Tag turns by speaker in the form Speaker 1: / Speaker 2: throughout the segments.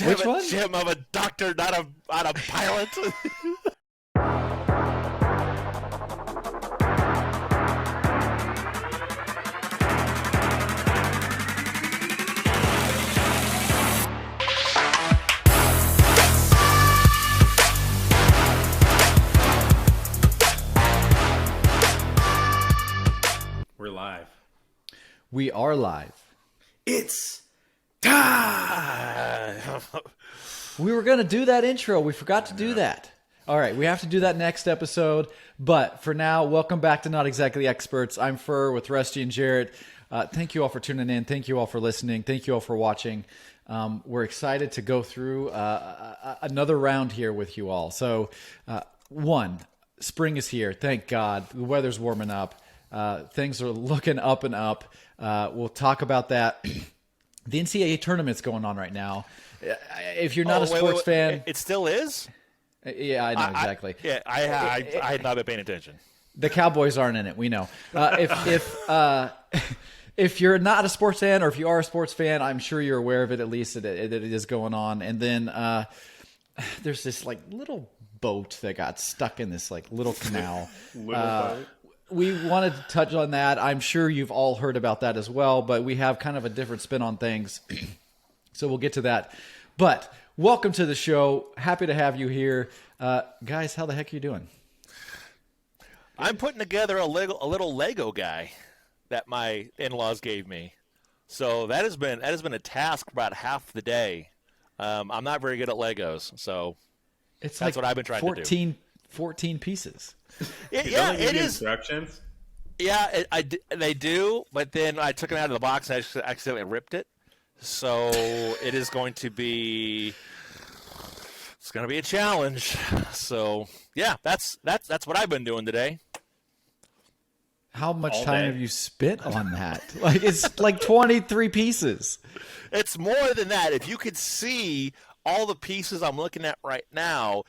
Speaker 1: Which one?
Speaker 2: Jim, I'm a doctor, not a pilot.
Speaker 3: We're live.
Speaker 1: We are live.
Speaker 3: It's time.
Speaker 1: We were going to do that intro. We forgot to do that. All right, we have to do that next episode. But for now, welcome back to Not Exactly Experts. I'm Fur with Rusty and Jarett. Thank you all for tuning in. Thank you all for listening. Thank you all for watching. We're excited to go through another round here with you all. So, spring is here. Thank God. The weather's warming up. Things are looking up and up. We'll talk about that. The NCAA tournament's going on right now. If you're not a sports fan,
Speaker 2: it still is.
Speaker 1: Yeah, I know exactly.
Speaker 2: I had not been paying attention.
Speaker 1: The Cowboys aren't in it. We know. If you're not a sports fan, or if you are a sports fan, I'm sure you're aware of it. At least that it is going on. And then there's this like little boat that got stuck in this like little canal.
Speaker 3: Boat.
Speaker 1: We wanted to touch on that. I'm sure you've all heard about that as well, but we have kind of a different spin on things. So we'll get to that. But welcome to the show. Happy to have you here. Guys, how the heck are you doing?
Speaker 2: I'm putting together a little Lego guy that my in-laws gave me. So that has been a task about half the day. I'm not very good at Legos, so that's like what I've been trying to do.
Speaker 1: 14 pieces.
Speaker 2: Yeah, it is.
Speaker 3: Instructions?
Speaker 2: Yeah, they do, but then I took them out of the box and I accidentally ripped it. So it is going to be a challenge. So yeah, that's what I've been doing today.
Speaker 1: How much time have you spent on that? Like it's like 23 pieces.
Speaker 2: It's more than that. If you could see all the pieces I'm looking at right now,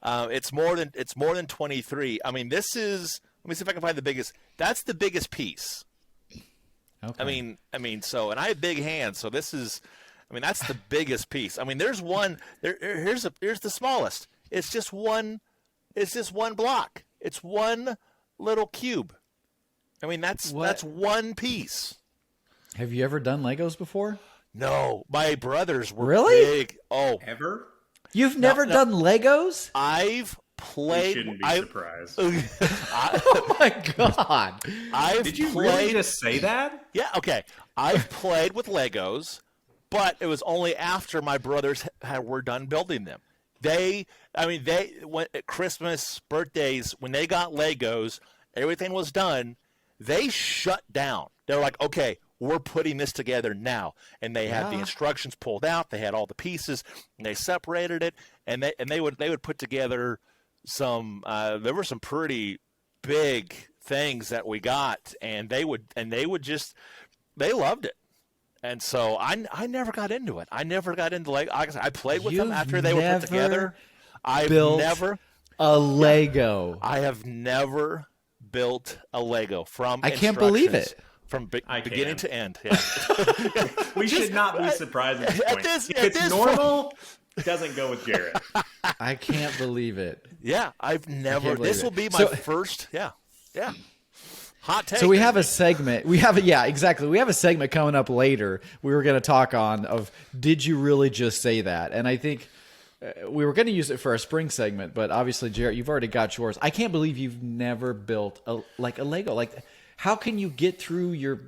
Speaker 2: it's more than 23. I mean, this is. Let me see if I can find the biggest. That's the biggest piece.
Speaker 1: Okay.
Speaker 2: I mean, so, and I have big hands, so this is. I mean, that's the biggest piece. I mean, there's one. Here's the smallest. It's just one. It's just one block. It's one little cube. I mean, that's one piece.
Speaker 1: Have you ever done Legos before?
Speaker 2: No, my brothers were
Speaker 1: really
Speaker 2: big. Oh,
Speaker 3: Ever?
Speaker 1: You've never done Legos?
Speaker 2: I've played.
Speaker 3: You shouldn't be surprised.
Speaker 1: Oh my God!
Speaker 3: Did you really just say that?
Speaker 2: Yeah. Okay. I've played with Legos, but it was only after my brothers were done building them. They went at Christmas, birthdays, when they got Legos, everything was done. They shut down. They're like, okay, we're putting this together now. And they had the instructions pulled out. They had all the pieces, and they separated it. And they would put together some. There were some pretty big things that we got, and they loved it. And so I never got into it. I never got into Lego. I played with them after they were put together. I've never
Speaker 1: a Lego.
Speaker 2: I have never built a Lego from.
Speaker 1: I can't believe it.
Speaker 2: From beginning to end. Yeah.
Speaker 3: We should not be surprised at this point. If it's normal, it doesn't go with Jarett.
Speaker 1: I can't believe it.
Speaker 2: Yeah, I've never. This will be my first. Yeah. Hot take.
Speaker 1: So we have a segment. We have a segment coming up later. We were going to talk on of did you really just say that? And I think we were going to use it for a spring segment, but obviously, Jarett, you've already got yours. I can't believe you've never built a Lego. Like, how can you get through your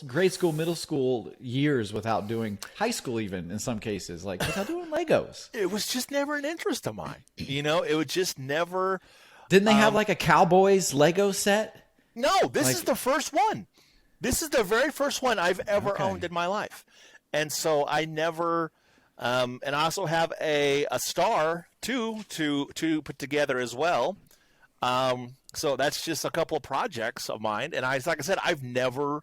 Speaker 1: grade school, middle school years without doing high school, even in some cases, like without doing Legos?
Speaker 2: It was just never an interest of mine. It would just never.
Speaker 1: Didn't they have like a Cowboys Lego set?
Speaker 2: No, this is the first one. This is the very first one I've ever owned in my life, and so I never. And I also have a star too to put together as well. So that's just a couple of projects of mine, and like I said, I've never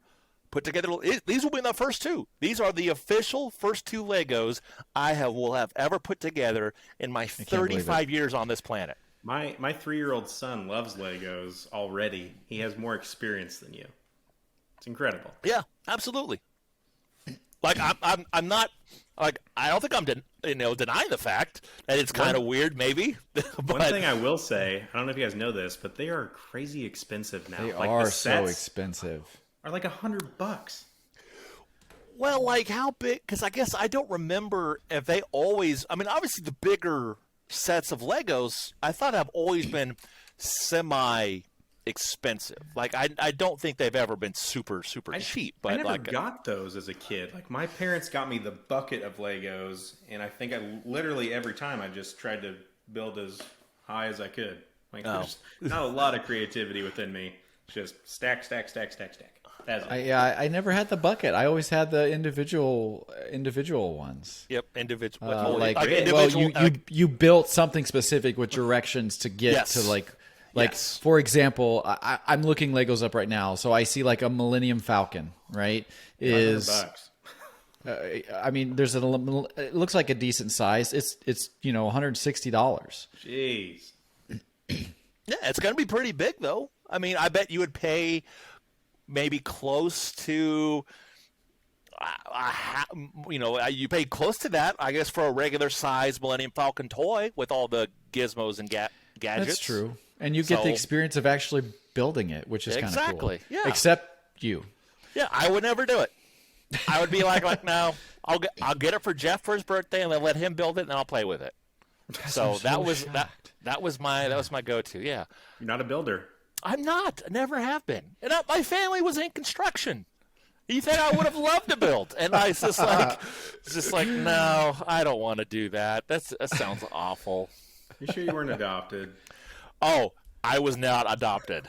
Speaker 2: put together. These will be the first two. These are the official first two Legos will have ever put together in my 35 years on this planet.
Speaker 3: My 3-year-old son loves Legos already. He has more experience than you. It's incredible.
Speaker 2: Yeah, absolutely. Like I'm not like I don't think I'm denying the fact that it's kind of weird, maybe.
Speaker 3: One thing I will say, I don't know if you guys know this, but they are crazy expensive now.
Speaker 1: They
Speaker 3: like
Speaker 1: are
Speaker 3: the
Speaker 1: so
Speaker 3: sets
Speaker 1: expensive.
Speaker 3: are like $100.
Speaker 2: Well, like how big? Because I guess I don't remember if they always. I mean, obviously the bigger sets of Legos I thought have always been semi expensive. Like I don't think they've ever been super cheap. But
Speaker 3: I never
Speaker 2: like,
Speaker 3: got those as a kid. Like my parents got me the bucket of Legos, and I think I literally every time I just tried to build as high as I could. Like there's not a lot of creativity within me. It's just stack. That's it.
Speaker 1: I never had the bucket. I always had the individual ones.
Speaker 2: Yep, individual.
Speaker 1: You built something specific with directions to get to like for example, I'm looking Legos up right now, so I see like a Millennium Falcon, right?
Speaker 3: $100.
Speaker 1: I mean, it looks like a decent size. It's $160.
Speaker 3: Jeez.
Speaker 2: Yeah, it's going to be pretty big though. I mean, I bet you would pay maybe close to, you pay close to that, I guess, for a regular size Millennium Falcon toy with all the gizmos and gadgets.
Speaker 1: That's true. And you get the experience of actually building it, which is kind of cool.
Speaker 2: Exactly. Yeah.
Speaker 1: Except you.
Speaker 2: Yeah, I would never do it. I would be like no, I'll get it for Jeff for his birthday, and then let him build it, and then I'll play with it. So that was my go-to. Yeah.
Speaker 3: You're not a builder.
Speaker 2: I'm not. I never have been. And my family was in construction. You think I would have loved to build? And I was just like, no, I don't want to do that. That sounds awful.
Speaker 3: You sure you weren't adopted?
Speaker 2: Oh, I was not adopted.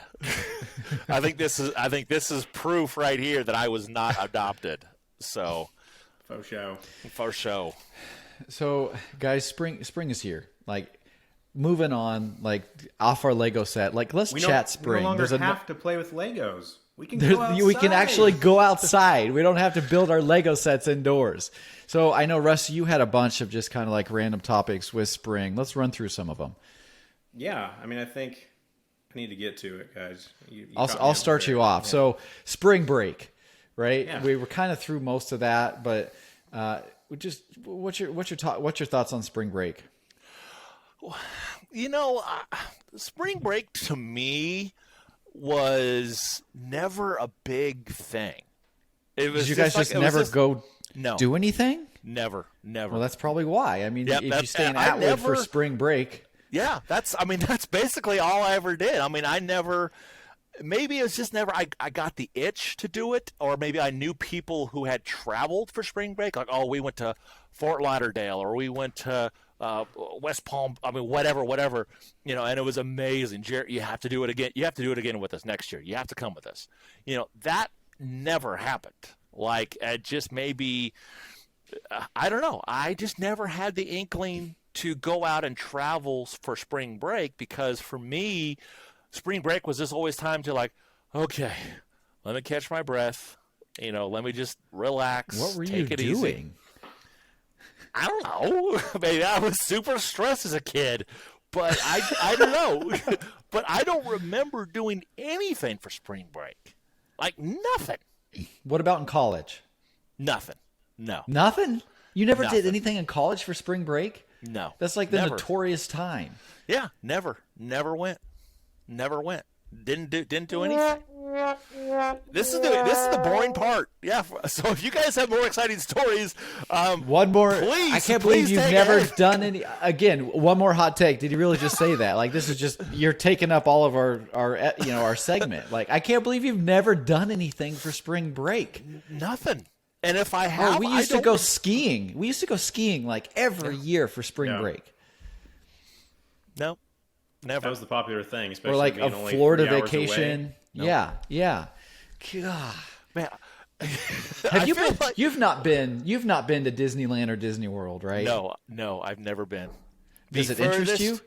Speaker 2: I think this is proof right here that I was not adopted. So,
Speaker 3: faux show.
Speaker 1: So, guys, spring is here. Like, moving on, like off our Lego set. Like, let's chat spring.
Speaker 3: We no longer have to play with Legos. We can go outside.
Speaker 1: We can actually go outside. We don't have to build our Lego sets indoors. So I know, Russ, you had a bunch of just kind of like random topics with spring. Let's run through some of them.
Speaker 3: Yeah, I mean, I think I need to get to it, guys.
Speaker 1: I'll start you off. Yeah. So spring break, right?
Speaker 3: Yeah.
Speaker 1: We were kind of through most of that, but what's your thoughts on spring break?
Speaker 2: Spring break to me was never a big thing. It was.
Speaker 1: Did you guys just never go do anything?
Speaker 2: Never.
Speaker 1: Well, that's probably why. I mean, if you stay in Atwood for spring break.
Speaker 2: Yeah, that's basically all I ever did. I mean, maybe it was just never, I got the itch to do it, or maybe I knew people who had traveled for spring break, like, oh, we went to Fort Lauderdale, or we went to West Palm, I mean, whatever, and it was amazing. Jarett, you have to do it again. You have to do it again with us next year. You have to come with us. That never happened. Like, it just maybe, I don't know. I just never had the inkling to go out and travel for spring break, because for me, spring break was just always time to like, okay, let me catch my breath. Let me just relax.
Speaker 1: What were
Speaker 2: take
Speaker 1: you
Speaker 2: it
Speaker 1: doing?
Speaker 2: Easy. I don't know. Maybe I was super stressed as a kid, but I don't know. But I don't remember doing anything for spring break. Like nothing.
Speaker 1: What about in college?
Speaker 2: Nothing. No.
Speaker 1: Nothing? You never did anything in college for spring break?
Speaker 2: No.
Speaker 1: That's like the notorious time.
Speaker 2: Yeah, never went. Didn't do anything. This is the boring part. Yeah. So if you guys have more exciting stories,
Speaker 1: one more.
Speaker 2: Please,
Speaker 1: I can't believe you've never done any. Again, one more hot take. Did you really just say that? Like, this is just, you're taking up all of our segment. Like, I can't believe you've never done anything for spring break.
Speaker 2: Nothing. And if I have,
Speaker 1: we used to go skiing. We used to go skiing like every year for spring break.
Speaker 2: No, never.
Speaker 3: That was the popular thing, especially
Speaker 1: or like
Speaker 3: being
Speaker 1: a
Speaker 3: only
Speaker 1: Florida
Speaker 3: 3 hours
Speaker 1: vacation.
Speaker 3: Nope.
Speaker 1: Yeah. God,
Speaker 2: man.
Speaker 1: You've not been to Disneyland or Disney World, right?
Speaker 2: No, I've never been.
Speaker 1: Does it interest you?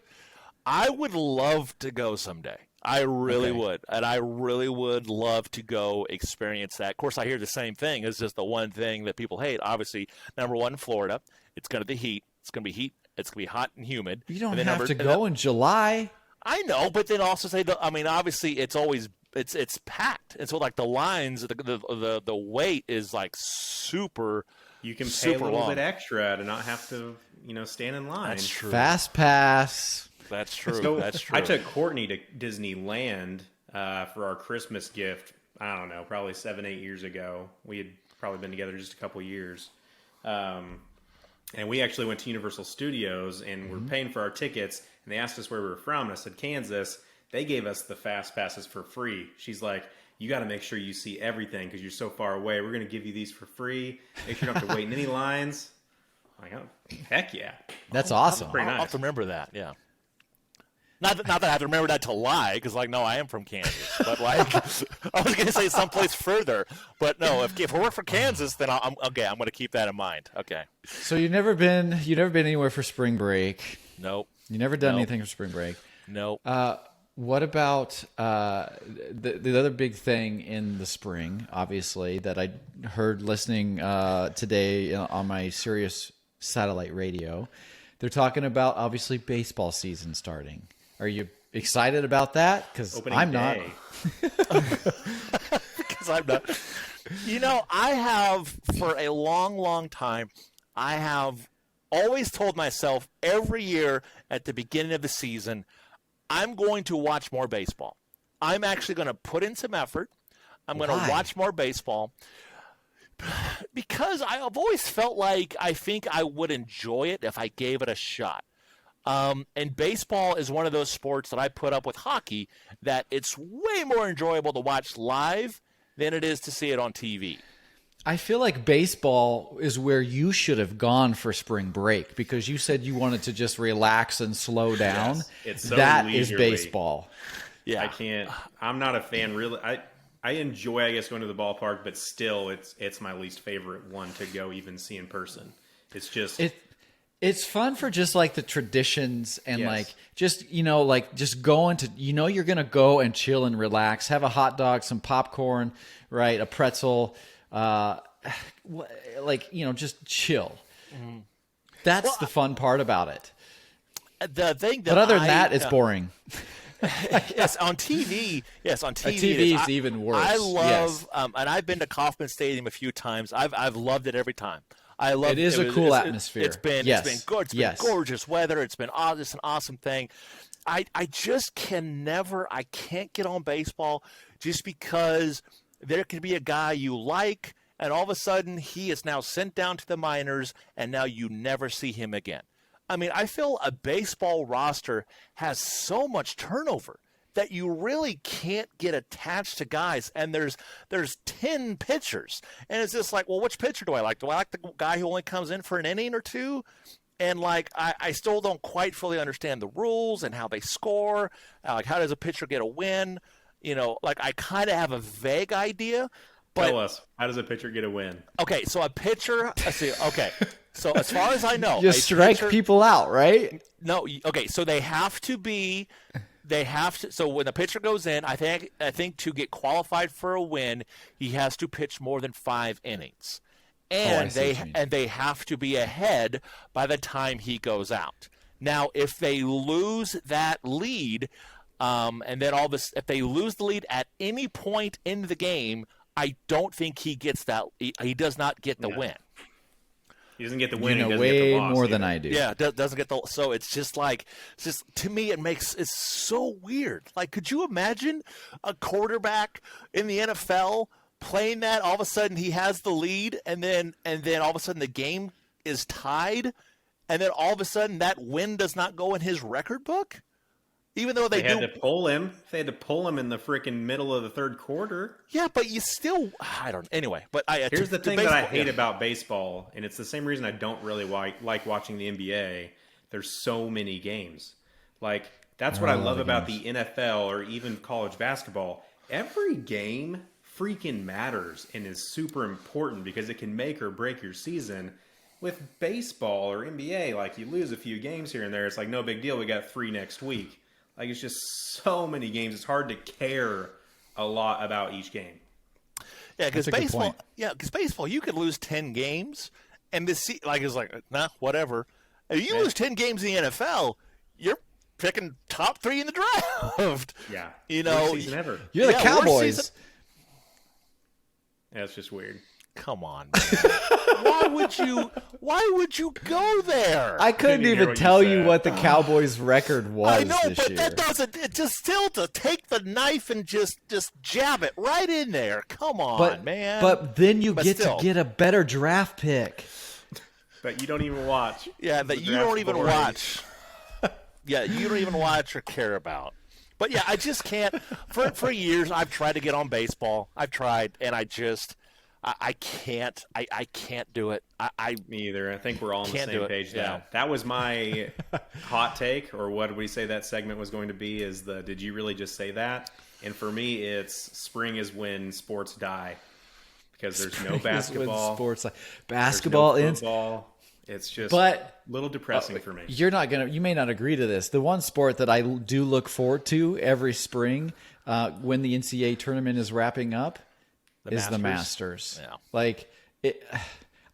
Speaker 2: I would love to go someday. I really would. And I really would love to go experience that. Of course, I hear the same thing. It's just the one thing that people hate. Obviously, number one, Florida. It's going to be heat. It's going to be heat. It's going to be hot and humid.
Speaker 1: You don't have to go in July.
Speaker 2: I know, but then also say, obviously, it's always it's packed, and so like the lines, the wait is like super.
Speaker 3: You can pay a
Speaker 2: super
Speaker 3: little
Speaker 2: long.
Speaker 3: bit extra to not have to, stand in line.
Speaker 2: That's true.
Speaker 1: Fast pass.
Speaker 2: That's true.
Speaker 3: So
Speaker 2: That's true.
Speaker 3: I took Courtney to Disneyland for our Christmas gift. I don't know, probably 7-8 years ago. We had probably been together just a couple years. And we actually went to Universal Studios and we're paying for our tickets. And they asked us where we were from. And I said, Kansas. They gave us the fast passes for free. She's like, you got to make sure you see everything because you're so far away. We're going to give you these for free. Make sure you don't have to wait in any lines. I'm like, oh, heck yeah.
Speaker 1: That's awesome.
Speaker 3: Pretty
Speaker 2: I'll
Speaker 3: nice.
Speaker 2: have to remember that. Yeah. Not that I have to remember that to lie, because no, I am from Kansas. But I was going to say someplace further. But no, if we work for Kansas, then I'm okay. I'm going to keep that in mind. Okay.
Speaker 1: So you've never been anywhere for spring break.
Speaker 2: Nope.
Speaker 1: You never done
Speaker 2: Nope.
Speaker 1: anything for spring break.
Speaker 2: Nope.
Speaker 1: What about the other big thing in the spring, obviously, that I heard listening today on my Sirius satellite radio? They're talking about, obviously, baseball season starting. Are you excited about that? Because I'm not.
Speaker 2: Because I'm not. I have, for a long, long time, I have always told myself every year at the beginning of the season, I'm going to watch more baseball. I'm actually going to put in some effort. I'm going to watch more baseball because I've always felt like I think I would enjoy it if I gave it a shot. And baseball is one of those sports that I put up with hockey that it's way more enjoyable to watch live than it is to see it on TV.
Speaker 1: I feel like baseball is where you should have gone for spring break because you said you wanted to just relax and slow down.
Speaker 3: Yes, it's so
Speaker 1: that is
Speaker 3: leisurely.
Speaker 1: baseball.
Speaker 2: Yeah.
Speaker 3: I'm not a fan really. I enjoy, I guess, going to the ballpark, but still it's my least favorite one to go even see in person. It's just
Speaker 1: It's fun for just like the traditions and
Speaker 3: Yes.
Speaker 1: like just just going to you're gonna go and chill and relax, have a hot dog, some popcorn, right, a pretzel, just chill.
Speaker 2: Mm-hmm.
Speaker 1: That's the fun part about it.
Speaker 2: The thing that
Speaker 1: But other than that, it's boring.
Speaker 2: Yes, on TV. Yes, on TV.
Speaker 1: TV is even worse.
Speaker 2: I love,
Speaker 1: Yes.
Speaker 2: and I've been to Kauffman Stadium a few times. I've loved it every time. I love
Speaker 1: It is a cool atmosphere.
Speaker 2: It's been
Speaker 1: Yes.
Speaker 2: good. It's been
Speaker 1: Yes.
Speaker 2: gorgeous weather. It's been it's an awesome thing. I just I can't get on baseball just because there can be a guy you like, and all of a sudden he is now sent down to the minors, and now you never see him again. I mean, I feel a baseball roster has so much turnover that you really can't get attached to guys. And there's 10 pitchers. And it's just like, well, which pitcher do I like? Do I like the guy who only comes in for an inning or two? And, I still don't quite fully understand the rules and how they score. Like, how does a pitcher get a win? I kind of have a vague idea. But,
Speaker 3: tell us, how does a pitcher get a win?
Speaker 2: okay, so a pitcher – let's see. Okay, so as far as I know –
Speaker 1: Just strike people out, right?
Speaker 2: No, okay, so they have to be – so when the pitcher goes in, I think to get qualified for a win, he has to pitch more than 5 innings. And they have to be ahead by the time he goes out. Now, if they lose that lead, and then if they lose the lead at any point in the game, I don't think he gets that. He does not get the win.
Speaker 3: He doesn't get the win.
Speaker 1: You know
Speaker 3: he doesn't
Speaker 1: way
Speaker 3: get the loss
Speaker 1: more
Speaker 3: either.
Speaker 1: than I do.
Speaker 2: Yeah, doesn't get the. So it's just to me, it's so weird. Like, could you imagine a quarterback in the NFL playing that? All of a sudden, he has the lead, and then all of a sudden, the game is tied, and then all of a sudden, that win does not go in his record book, even though they
Speaker 3: had to pull him. They had to pull him in the freaking middle of the third quarter.
Speaker 2: Yeah, but you still, I don't. Anyway, but
Speaker 3: Here's the thing that I hate about baseball, and it's the same reason I don't really like watching the NBA. There's so many games. Like, that's what I love about the NFL or even college basketball. Every game freaking matters and is super important because it can make or break your season. With baseball or NBA, like, you lose a few games here and there, it's like no big deal. We got 3 next week. Like, it's just so many games. It's hard to care a lot about each game.
Speaker 2: Yeah, because
Speaker 1: That's a good
Speaker 2: baseball.
Speaker 1: point.
Speaker 2: Yeah, because baseball, you could lose 10 games, and it's like nah, whatever. If you lose 10 games in the NFL, you're picking top 3 in the draft.
Speaker 3: Yeah.
Speaker 2: You know,
Speaker 3: Worst season ever.
Speaker 1: You're the
Speaker 2: worst
Speaker 1: Cowboys.
Speaker 2: season-
Speaker 3: Yeah, it's just weird.
Speaker 2: Come on, man. Why would you go there?
Speaker 1: I couldn't
Speaker 3: Didn't hear
Speaker 1: even
Speaker 3: what you
Speaker 1: tell you
Speaker 3: said.
Speaker 1: what the Cowboys' record was
Speaker 2: I know,
Speaker 1: this
Speaker 2: but
Speaker 1: year.
Speaker 2: that doesn't. It just still to take the knife and just jab it right in there. Come on, man.
Speaker 1: But then you
Speaker 2: But
Speaker 1: get
Speaker 2: still.
Speaker 1: to get a better draft pick.
Speaker 3: But you don't even watch.
Speaker 2: yeah, that
Speaker 3: The
Speaker 2: you
Speaker 3: draft
Speaker 2: don't even
Speaker 3: boring.
Speaker 2: watch. Yeah, you don't even watch or care about. But yeah, I just can't. For years, I've tried to get on baseball. I've tried, and I can't. I can't do it.
Speaker 3: Me either. I think we're all on the
Speaker 2: Can't do
Speaker 3: same
Speaker 2: it.
Speaker 3: page.
Speaker 2: Yeah.
Speaker 3: That was my hot take, or what did we say that segment was going to be? Is the did you really just say that? And for me, it's spring is when sports die because there's no basketball,
Speaker 1: Sports
Speaker 3: there's
Speaker 1: basketball
Speaker 3: no
Speaker 1: ends.
Speaker 3: football. It's just
Speaker 1: But
Speaker 3: a little depressing for me.
Speaker 1: you may not agree to this. The one sport that I do look forward to every spring when the NCAA tournament is wrapping up is the Masters.
Speaker 2: Yeah.
Speaker 1: Like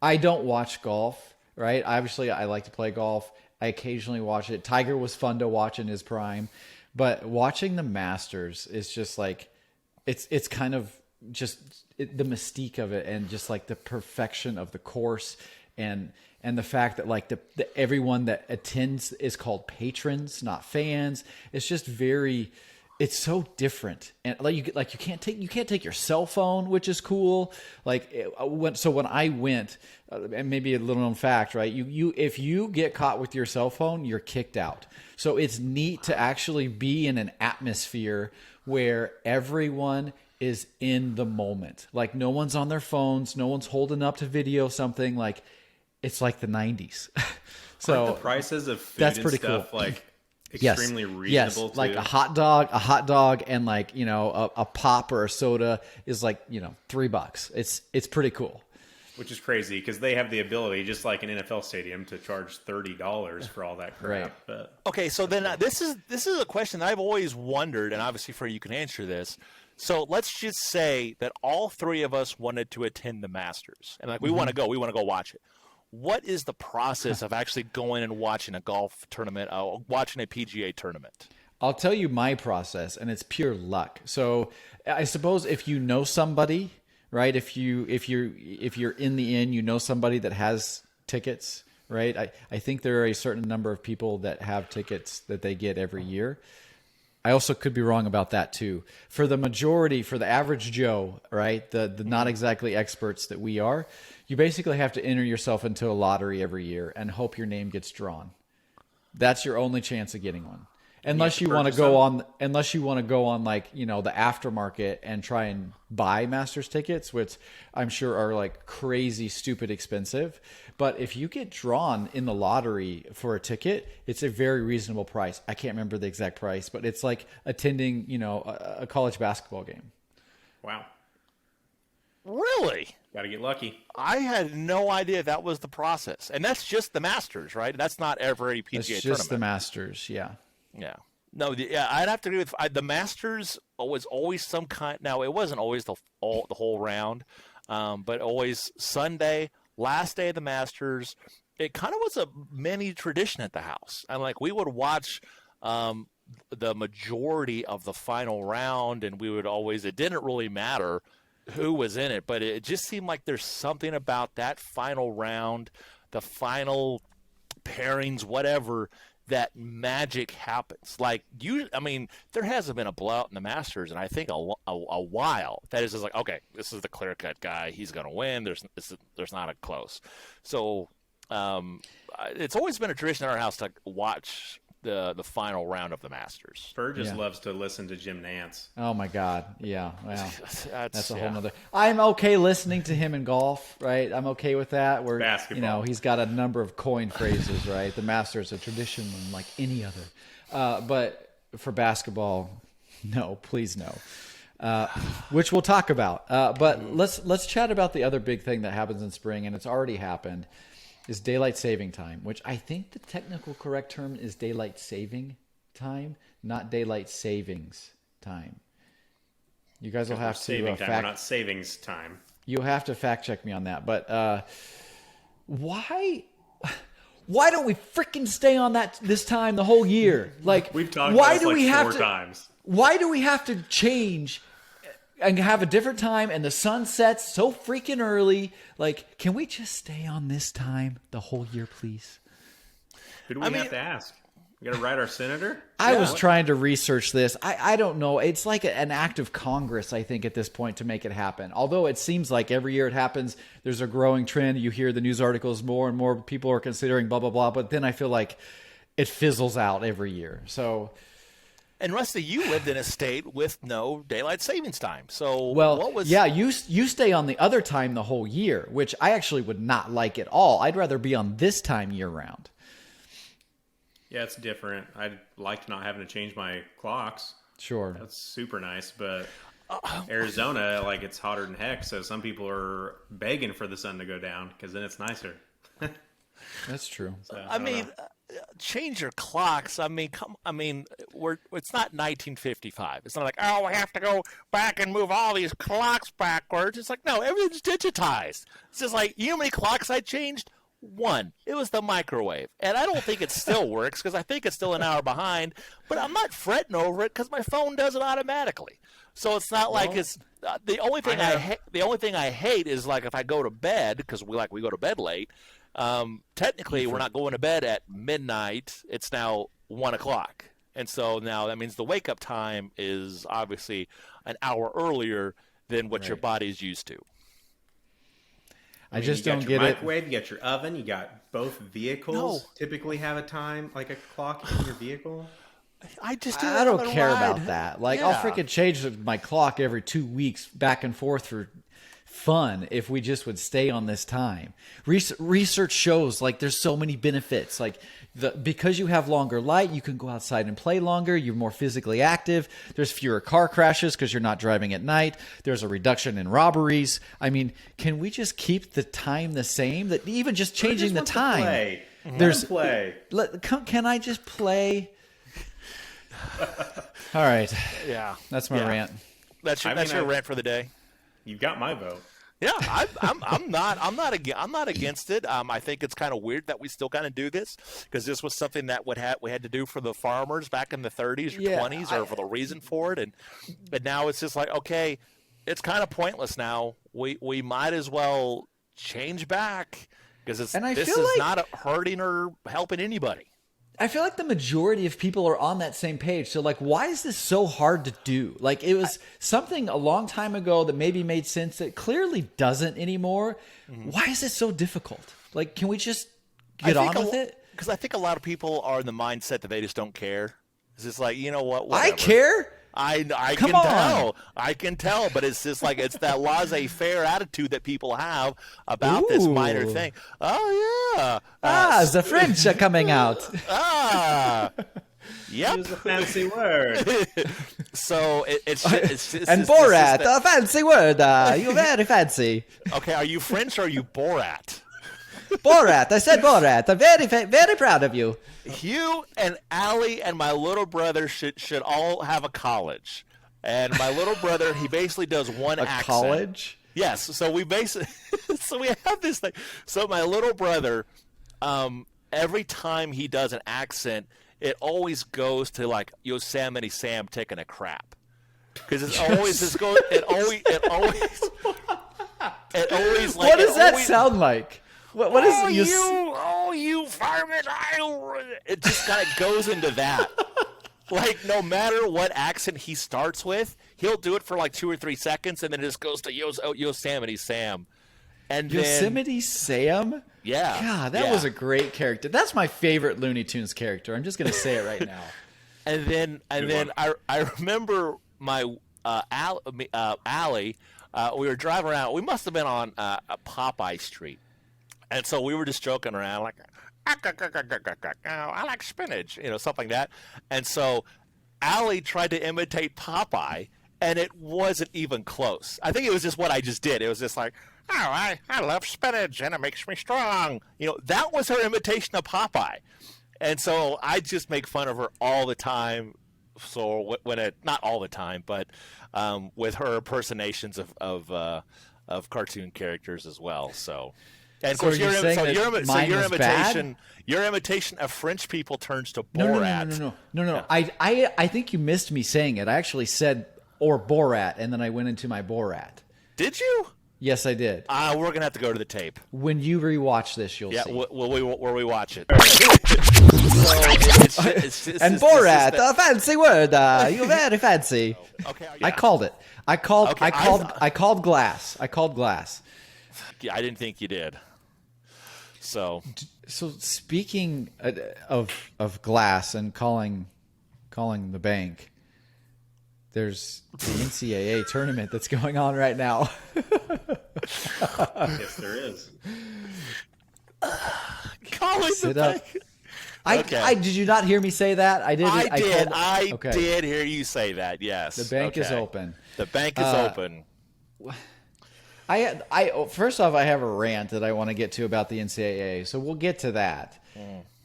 Speaker 1: I don't watch golf, right? Obviously, I like to play golf. I occasionally watch it. Tiger was fun to watch in his prime, but watching the Masters is just like it's kind of just the mystique of it, and just like the perfection of the course, and the fact that like the everyone that attends is called patrons, not fans. It's just very. It's so different, and you can't take your cell phone, which is cool. When I went, and maybe a little known fact, right? If you get caught with your cell phone, you're kicked out. So it's neat to actually be in an atmosphere where everyone is in the moment. Like no one's on their phones, no one's holding up to video something. Like it's like the 90s. So
Speaker 3: Aren't the prices of food
Speaker 1: that's
Speaker 3: and
Speaker 1: pretty
Speaker 3: stuff
Speaker 1: cool.
Speaker 3: like
Speaker 1: Yes.
Speaker 3: extremely
Speaker 1: Yes,
Speaker 3: reasonable
Speaker 1: like
Speaker 3: too?
Speaker 1: a hot dog, and like a pop or a soda is like $3. It's pretty cool.
Speaker 3: Which is crazy because they have the ability, just like an NFL stadium, to charge $30 for all that crap.
Speaker 1: Right.
Speaker 3: But
Speaker 2: Okay, so then this is a question that I've always wondered, and obviously for you can answer this. So let's just say that all 3 of us wanted to attend the Masters, and like we want to go watch it. What is the process of actually going and watching a golf tournament, watching a PGA tournament?
Speaker 1: I'll tell you my process, and it's pure luck. So I suppose if you know somebody, right? If you're in the inn, you know somebody that has tickets, right? I think there are a certain number of people that have tickets that they get every year. I also could be wrong about that too. For the majority, for the average Joe, right, the not exactly experts that we are, you basically have to enter yourself into a lottery every year and hope your name gets drawn. That's your only chance of getting one. Unless you want to go on like, the aftermarket and try and buy Masters tickets, which I'm sure are like crazy, stupid expensive. But if you get drawn in the lottery for a ticket, it's a very reasonable price. I can't remember the exact price, but it's like attending, a college basketball game.
Speaker 3: wow,
Speaker 2: Really?
Speaker 3: got to get lucky.
Speaker 2: I had no idea that was the process, and that's just the Masters, right? That's not every PGA
Speaker 1: It's just
Speaker 2: tournament.
Speaker 1: the Masters, yeah.
Speaker 2: Yeah. No, I'd have to agree with the Masters was always some kind. Now it wasn't always the whole round, but always Sunday, last day of the Masters. It kind of was a mini tradition at the house, and like we would watch the majority of the final round, and we would always. It didn't really matter who was in it, but it just seemed like there's something about that final round, the final pairings, whatever. That magic happens. Like there hasn't been a blowout in the Masters, and I think a while. That is just like, okay, this is the clear cut guy. He's going to win. There's not a close. So it's always been a tradition in our house to watch the final round of the Masters.
Speaker 3: Spur just loves to listen to Jim Nantz.
Speaker 1: Oh my God. Yeah. Wow. That's a whole
Speaker 2: yeah.
Speaker 1: nother. I'm okay listening to him in golf, right? I'm okay with that. Where
Speaker 3: Basketball.
Speaker 1: he's got a number of coin phrases, right? The Masters, a tradition unlike any other. But for basketball, no, please no. Which we'll talk about. But let's chat about the other big thing that happens in spring, and it's already happened. Is daylight saving time, which I think the technical correct term is daylight saving time, not daylight savings time. You guys will have to
Speaker 3: saving time, we're not savings time.
Speaker 1: You'll have to fact check me on that. But why why don't we freaking stay on this time the whole year? Like,
Speaker 3: We've talked
Speaker 1: why
Speaker 3: about
Speaker 1: do
Speaker 3: this
Speaker 1: we
Speaker 3: like
Speaker 1: have
Speaker 3: 4
Speaker 1: to?
Speaker 3: times.
Speaker 1: Why do we have to change and have a different time and the sun sets so freaking early? Like, can we just stay on this time the whole year, please?
Speaker 3: Who do we have to ask? We got to write our senator?
Speaker 1: I was trying to research this. I don't know. It's like an act of Congress, I think, at this point to make it happen. Although it seems like every year it happens, there's a growing trend. You hear the news articles, more and more people are considering blah, blah, blah. But then I feel like it fizzles out every year. So...
Speaker 2: And Rusty, you lived in a state with no daylight savings time. So
Speaker 1: Well, yeah, you stay on the other time the whole year, which I actually would not like at all. I'd rather be on this time year round.
Speaker 3: Yeah, it's different. I'd like not having to change my clocks.
Speaker 1: Sure.
Speaker 3: That's super nice, but Arizona, like, it's hotter than heck, so some people are begging for the sun to go down because then it's nicer.
Speaker 1: That's true.
Speaker 3: So,
Speaker 2: I mean, change your clocks. I mean, it's not 1955. It's not like, oh, we have to go back and move all these clocks backwards. It's like, no, everything's digitized. It's just like, you know how many clocks I changed? 1. It was the microwave. And I don't think it still works because I think it's still an hour behind, but I'm not fretting over it because my phone does it automatically. So it's not like it's the only thing I hate is like if I go to bed because we go to bed late. Technically, we're not going to bed at midnight. It's now 1 o'clock. And so now that means the wake up time is obviously an hour earlier than what your body's used to.
Speaker 1: I just don't get
Speaker 3: it. You got your
Speaker 1: it.
Speaker 3: microwave, you got your oven, you got both vehicles typically have a time, like a clock in your vehicle.
Speaker 2: I
Speaker 1: don't care about that. Like, I'll freaking change my clock every 2 weeks back and forth for fun if we just would stay on this time. Research shows like there's so many benefits. Like because you have longer light, you can go outside and play longer. You're more physically active. There's fewer car crashes because you're not driving at night. There's a reduction in robberies. I mean, can we just keep the time the same? That even just changing the time.
Speaker 3: Play.
Speaker 1: There's
Speaker 3: play.
Speaker 1: Can I just play? All right.
Speaker 2: Yeah,
Speaker 1: that's my rant.
Speaker 2: That's your rant for the day.
Speaker 3: You got my vote.
Speaker 2: Yeah, I'm not against it. I think it's kind of weird that we still kind of do this because this was something that we had to do for the farmers back in the 30s or 20s, or for the reason for it, but now it's just like, okay, it's kind of pointless now. We might as well change back because this is not hurting or helping anybody.
Speaker 1: I feel like the majority of people are on that same page. So, like, why is this so hard to do? Like, it was something a long time ago that maybe made sense that clearly doesn't anymore. Mm-hmm. Why is it so difficult? Like, can we just get on with it?
Speaker 2: Because I think a lot of people are in the mindset that they just don't care. It's just like, you know what? Whatever.
Speaker 1: I care.
Speaker 2: I
Speaker 1: Come
Speaker 2: can
Speaker 1: on.
Speaker 2: tell. I can tell, but it's just like it's that laissez-faire attitude that people have about this minor thing. Oh yeah.
Speaker 1: The French are coming out.
Speaker 2: Yep.
Speaker 3: Use a fancy word.
Speaker 2: So it's
Speaker 1: and Borat, a fancy word. You're very fancy.
Speaker 2: Okay, are you French or are you Borat?
Speaker 1: Borat. I said Borat. I'm very, very proud of you.
Speaker 2: You and Allie and my little brother should all have a college. And my little brother, he basically does one accent.
Speaker 1: A college?
Speaker 2: Yes. So we have this thing. So my little brother, every time he does an accent, it always goes to like Yosemite Sam taking a crap. Because it's always this goes. It always like.
Speaker 1: What does that sound like? What is
Speaker 2: you fireman! It just kind of goes into that. Like no matter what accent he starts with, he'll do it for like 2 or 3 seconds, and then it just goes to Yosemite Sam. And
Speaker 1: Yosemite Sam?
Speaker 2: Yeah.
Speaker 1: God, that was a great character. That's my favorite Looney Tunes character. I'm just gonna say it right now.
Speaker 2: And then I remember my Allie. We were driving around. We must have been on Popeye Street. And so we were just joking around like, I like spinach, something like that. And so Allie tried to imitate Popeye, and it wasn't even close. I think it was just what I just did. It was just like, I love spinach, and it makes me strong. That was her imitation of Popeye. And so I just make fun of her all the time. So not all the time, but with her impersonations of cartoon characters as well. So. And of
Speaker 1: So
Speaker 2: course,
Speaker 1: are you saying that mine was bad?
Speaker 2: your imitation of French people turns to
Speaker 1: No,
Speaker 2: Borat.
Speaker 1: no. I think you missed me saying it. I actually said or Borat, and then I went into my Borat.
Speaker 2: Did you?
Speaker 1: Yes, I did.
Speaker 2: We're gonna have to go to the tape.
Speaker 1: When you rewatch this, you'll see.
Speaker 2: Where we watch it.
Speaker 1: And Borat, a fancy word. You're very fancy.
Speaker 2: Okay, yeah.
Speaker 1: I called it. I called glass. I called glass.
Speaker 2: Yeah, I didn't think you did. So
Speaker 1: Speaking of glass and calling the bank, there's the NCAA tournament that's going on right now.
Speaker 3: Yes, there is.
Speaker 2: calling
Speaker 1: Sit
Speaker 2: the
Speaker 1: up.
Speaker 2: bank. Okay.
Speaker 1: I did you not hear me say that? I did.
Speaker 2: I
Speaker 1: Okay.
Speaker 2: did hear you say that. Yes.
Speaker 1: The bank is open.
Speaker 2: The bank is open.
Speaker 1: First off, I have a rant that I want to get to about the NCAA, so we'll get to that.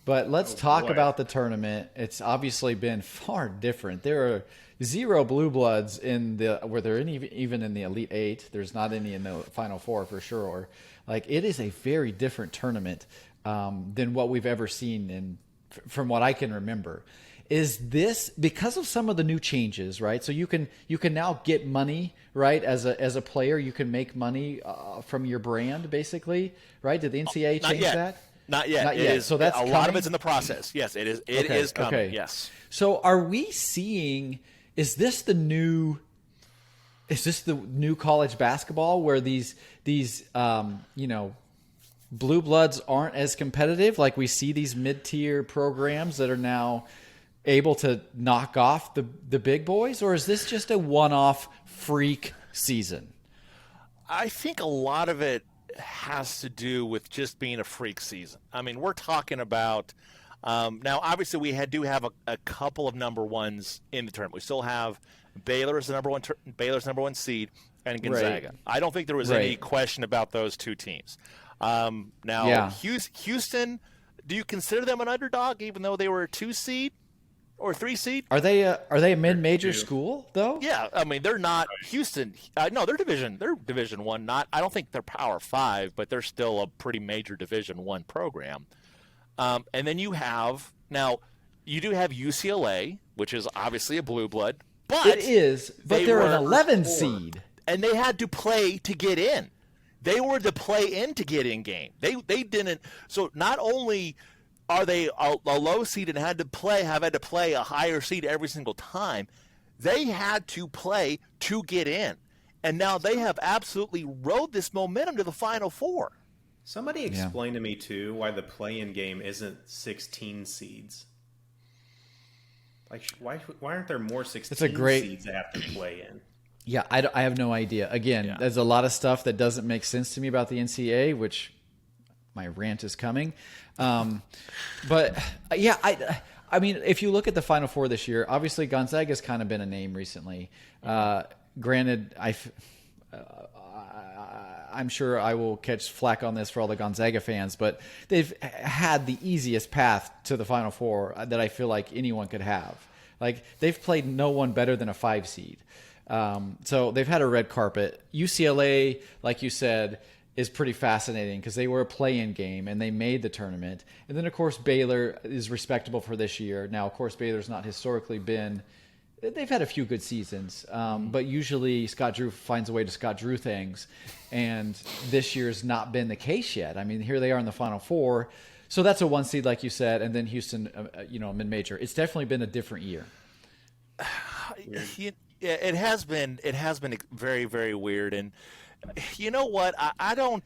Speaker 1: But let's talk about the tournament. It's obviously been far different. There are 0 blue bloods where they're even in the Elite Eight. There's not any in the Final Four for sure. Like, it is a very different tournament than what we've ever seen from what I can remember. Is this because of some of the new changes, right? So you can now get money, right? As a player, you can make money from your brand, basically, right? Did the NCAA change that?
Speaker 2: Not yet.
Speaker 1: Not yet. So that's
Speaker 2: a lot of it's in the process. Yes, it is. It is coming.
Speaker 1: Okay.
Speaker 2: Yes.
Speaker 1: So are we seeing? Is this the new college basketball where these blue bloods aren't as competitive? Like, we see these mid-tier programs that are now able to knock off the big boys, or is this just a one-off freak season?
Speaker 2: I think a lot of it has to do with just being a freak season. I mean, we're talking about now. Obviously, we do have a couple of number ones in the tournament. We still have Baylor's the number one seed, and Gonzaga.
Speaker 1: Right.
Speaker 2: I don't think there was any question about those two teams. Houston, do you consider them an underdog, even though they were a 2 seed or 3 seed?
Speaker 1: Are they a mid-major school though?
Speaker 2: Yeah, I mean, they're not Houston. No, they're Division 1. Not, I don't think they're Power 5, but they're still a pretty major Division 1 program. And then you do have UCLA, which is obviously a blue blood, but
Speaker 1: It is, but they're an 11 seed.
Speaker 2: and they had to play to get in. They were the play in to get in game. They didn't. So not only are they a low seed and have had to play a higher seed every single time, they had to play to get in. And now they have absolutely rode this momentum to the Final Four.
Speaker 3: Somebody explain to me, too, why the play-in game isn't 16 seeds. Like, why aren't there more 16 seeds that have to play in?
Speaker 1: Yeah, I have no idea. Again, there's a lot of stuff that doesn't make sense to me about the NCAA, which my rant is coming. But yeah, I mean, if you look at the Final Four this year, obviously Gonzaga's kind of been a name recently. Granted, I'm sure I will catch flack on this for all the Gonzaga fans, but they've had the easiest path to the Final Four that I feel like anyone could have. Like, they've played no one better than a 5 seed. So they've had a red carpet. UCLA, like you said, is pretty fascinating because they were a play-in game and they made the tournament. And then, of course, Baylor is respectable for this year. Now, of course, Baylor's not historically been – they've had a few good seasons, but usually Scott Drew finds a way to Scott Drew things, and this year's not been the case yet. I mean, here they are in the Final Four. So that's a 1 seed, like you said, and then Houston, a mid-major. It's definitely been a different year.
Speaker 2: It has been very, very weird. And you know what? I don't.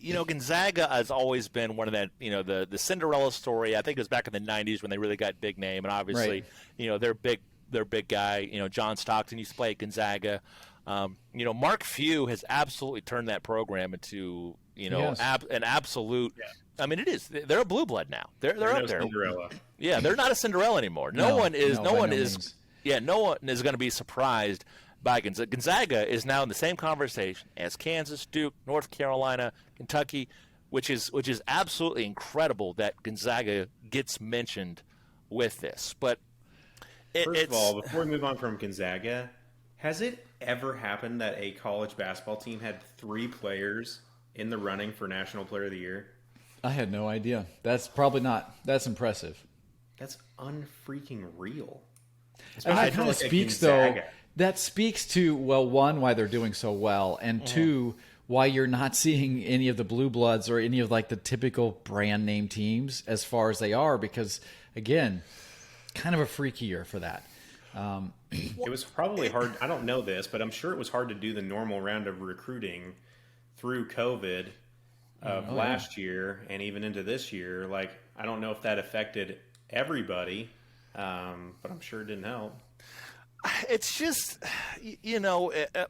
Speaker 2: Gonzaga has always been one of that. The Cinderella story. I think it was back in the '90s when they really got big name, and obviously, their big guy. John Stockton used to play at Gonzaga. Mark Few has absolutely turned that program into an absolute. Yeah. I mean, it is. They're a blue blood now. They're up there.
Speaker 3: Cinderella.
Speaker 2: Yeah, they're not a Cinderella anymore. No one is going to be surprised by Gonzaga. Gonzaga is now in the same conversation as Kansas, Duke, North Carolina, Kentucky, which is absolutely incredible that Gonzaga gets mentioned with this. But
Speaker 3: First of all, before we move on from Gonzaga, has it ever happened that a college basketball team had 3 players in the running for National Player of the Year?
Speaker 1: I had no idea. That's impressive.
Speaker 3: That's unfreaking real.
Speaker 1: And that
Speaker 3: Especially
Speaker 1: kind of
Speaker 3: like a
Speaker 1: speaks,
Speaker 3: Gonzaga.
Speaker 1: though, that speaks to, well, one, why they're doing so well, and two, why you're not seeing any of the blue bloods or any of like the typical brand name teams as far as they are, because again, kind of a freaky year for that.
Speaker 3: It was probably hard. I don't know this, but I'm sure it was hard to do the normal round of recruiting through COVID of last year and even into this year. Like, I don't know if that affected everybody, but I'm sure it didn't help.
Speaker 2: It's just,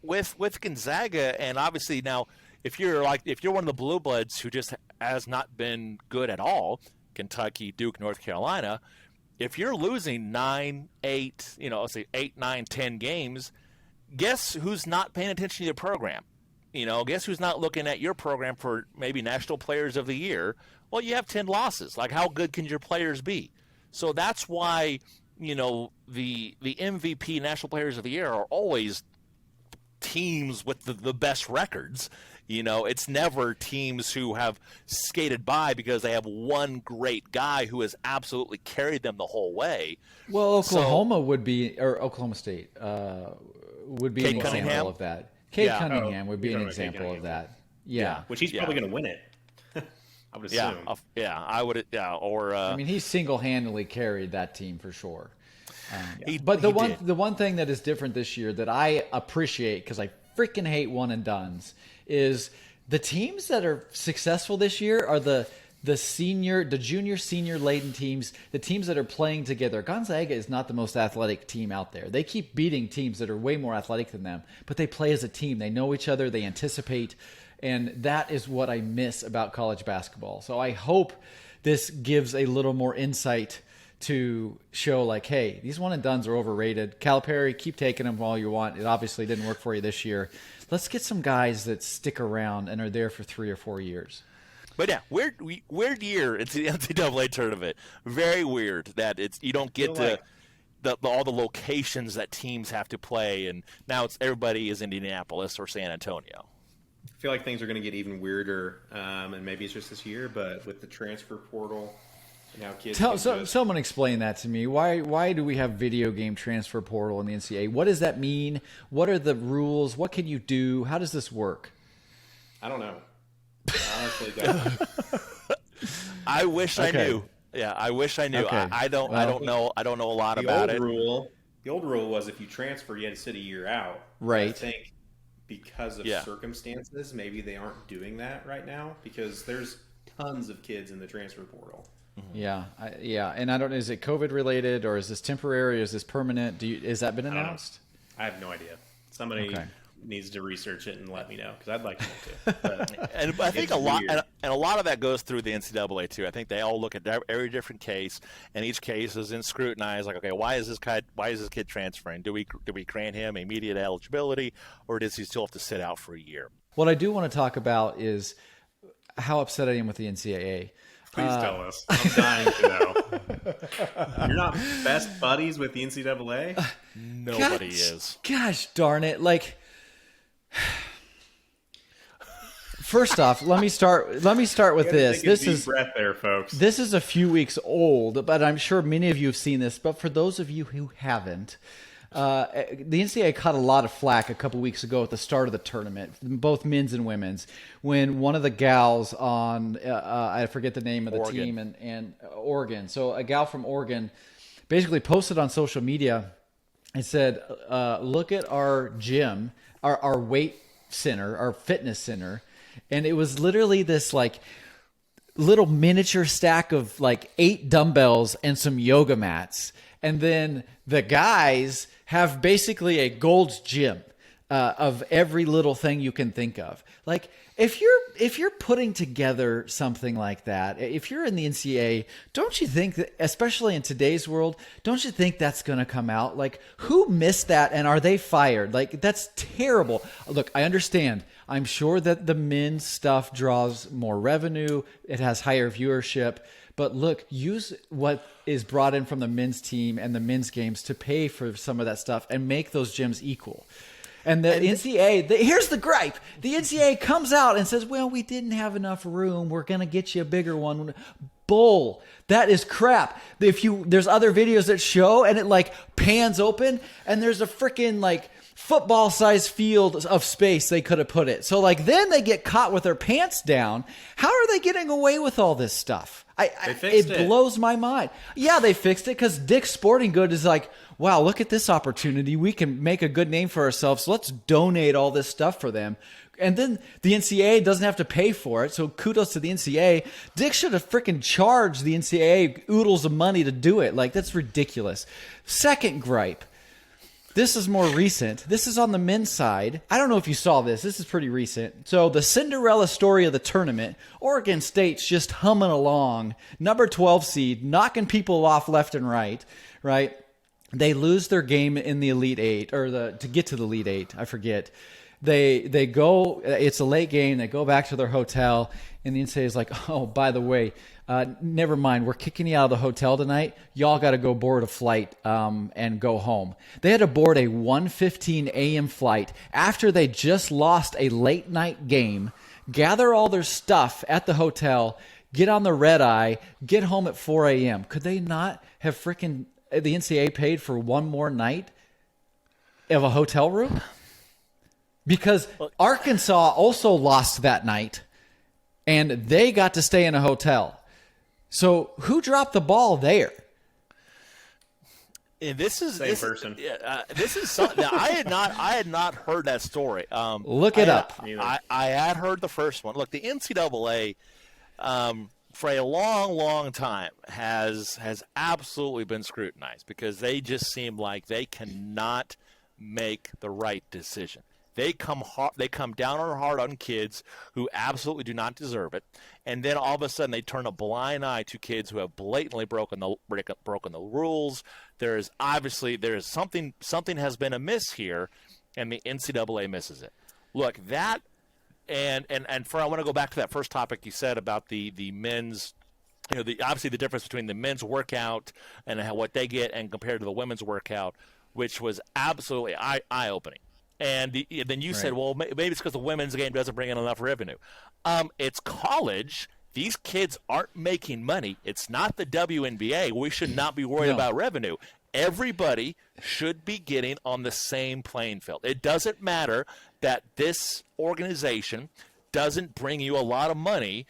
Speaker 2: with Gonzaga, and obviously now, if you're one of the blue bloods who just has not been good at all, Kentucky, Duke, North Carolina, if you're losing 9, 8, let's say 8, 9, 10 games, guess who's not paying attention to your program? Guess who's not looking at your program for maybe National Players of the Year? Well, you have 10 losses. Like, how good can your players be? So that's why, the MVP National Players of the Year are always teams with the best records. It's never teams who have skated by because they have one great guy who has absolutely carried them the whole way.
Speaker 1: Well, Oklahoma would be, or Oklahoma State would be
Speaker 2: Cade
Speaker 1: an
Speaker 2: Cunningham?
Speaker 1: example of that. Cade
Speaker 2: Yeah.
Speaker 1: Cunningham would be
Speaker 3: you're
Speaker 1: an
Speaker 3: talking about Cade
Speaker 1: example of
Speaker 3: Cunningham.
Speaker 1: that. Yeah.
Speaker 3: Which he's probably going to win it. I would assume.
Speaker 2: I would. Yeah, or
Speaker 1: I mean, he single-handedly carried that team for sure.
Speaker 2: But
Speaker 1: the one thing that is different this year that I appreciate, because I freaking hate one and dones, is the teams that are successful this year are the junior, senior laden teams, the teams that are playing together. Gonzaga is not the most athletic team out there. They keep beating teams that are way more athletic than them, but they play as a team. They know each other. They anticipate. And that is what I miss about college basketball. So I hope this gives a little more insight to show, like, hey, these one and dones are overrated. Calipari, keep taking them all you want. It obviously didn't work for you this year. Let's get some guys that stick around and are there for 3 or 4 years.
Speaker 2: But yeah, weird year into the NCAA tournament. Very weird that you don't get to all the locations that teams have to play, and now everybody is Indianapolis or San Antonio.
Speaker 3: I feel like things are going to get even weirder, and maybe it's just this year, but with the transfer portal, now kids.
Speaker 1: Someone explain that to me. Why do we have video game transfer portal in the NCAA? What does that mean? What are the rules? What can you do? How does this work?
Speaker 3: I don't know. I honestly don't.
Speaker 2: I wish I knew. Yeah, I wish I knew.
Speaker 1: Okay.
Speaker 2: I don't know. I don't know a lot
Speaker 3: The
Speaker 2: about
Speaker 3: old
Speaker 2: it.
Speaker 3: The old rule was if you transfer, you had to sit a year out.
Speaker 1: Right.
Speaker 3: I think because of circumstances, maybe they aren't doing that right now because there's tons of kids in the transfer portal.
Speaker 1: Yeah, and I don't know. Is it COVID related or is this temporary? Or is this permanent? Has that been announced?
Speaker 3: I have no idea. Somebody needs to research it and let me know because I'd like to know too. But
Speaker 2: and I think a lot of that goes through the NCAA too. I think they all look at every different case, and each case is in scrutinized. Like, okay, why is this kid transferring? Do we grant him immediate eligibility, or does he still have to sit out for a year?
Speaker 1: What I do want to talk about is how upset I am with the NCAA.
Speaker 3: Please tell us. I'm dying to know. You're not best buddies with the NCAA?
Speaker 2: Nobody is.
Speaker 1: Gosh darn it! Like, first off, let me start with this.
Speaker 3: This is breath there, folks.
Speaker 1: This is a few weeks old, but I'm sure many of you have seen this. But for those of you who haven't, the NCAA caught a lot of flack a couple weeks ago at the start of the tournament, both men's and women's, when one of the gals on, I forget the name of the
Speaker 2: Oregon.
Speaker 1: team, and Oregon. So a gal from Oregon basically posted on social media and said, look at our gym, our weight center, our fitness center. And it was literally this like little miniature stack of like 8 dumbbells and some yoga mats. And then the guys have basically a Gold's Gym of every little thing you can think of. Like, if you're putting together something like that, if you're in the NCAA, don't you think that, especially in today's world, don't you think that's going to come out? Like, who missed that, and are they fired? Like, that's terrible. Look, I understand. I'm sure that the men's stuff draws more revenue. It has higher viewership. But look, use what is brought in from the men's team and the men's games to pay for some of that stuff and make those gyms equal. And the NCAA, here's the gripe. The NCAA comes out and says, well, we didn't have enough room. We're going to get you a bigger one. Bull. That is crap. There's other videos that show, and it like pans open, and there's a freaking like football-sized field of space they could have put it. So like then they get caught with their pants down. How are they getting away with all this stuff? It blows my mind. Yeah, they fixed it because Dick's Sporting Goods is like, wow, look at this opportunity. We can make a good name for ourselves. Let's donate all this stuff for them. And then the NCAA doesn't have to pay for it. So kudos to the NCAA. Dick should have freaking charged the NCAA oodles of money to do it. Like, that's ridiculous. Second gripe. This is more recent. This is on the men's side. I don't know if you saw this. This is pretty recent. So the Cinderella story of the tournament, Oregon State's just humming along. Number 12 seed, knocking people off left and right, right? They lose their game in the Elite Eight, or to get to the Elite Eight, I forget. They go, it's a late game, they go back to their hotel, and the NCAA is like, oh, by the way, never mind, we're kicking you out of the hotel tonight. Y'all got to go board a flight and go home. They had to board a 1:15 a.m. flight after they just lost a late night game, gather all their stuff at the hotel, get on the red eye, get home at 4 a.m. Could they not have freaking the NCAA paid for one more night of a hotel room? Because Arkansas also lost that night, and they got to stay in a hotel. So who dropped the ball there?
Speaker 2: And this is
Speaker 3: Same person.
Speaker 2: This is something. Now, I had not heard that story.
Speaker 1: Look it up.
Speaker 2: I had heard the first one. Look, the NCAA for a long time has absolutely been scrutinized because they just seem like they cannot make the right decision. They come down hard on kids who absolutely do not deserve it, and then all of a sudden they turn a blind eye to kids who have blatantly broken the rules. There is something has been amiss here, and the NCAA misses it. Look, that and I want to go back to that first topic you said about the men's. Obviously the difference between the men's workout and what they get and compared to the women's workout, which was absolutely eye-opening. And then you said, well, maybe it's because the women's game doesn't bring in enough revenue. It's college. These kids aren't making money. It's not the WNBA. We should not be worried about revenue. Everybody should be getting on the same playing field. It doesn't matter that this organization doesn't bring you a lot of money.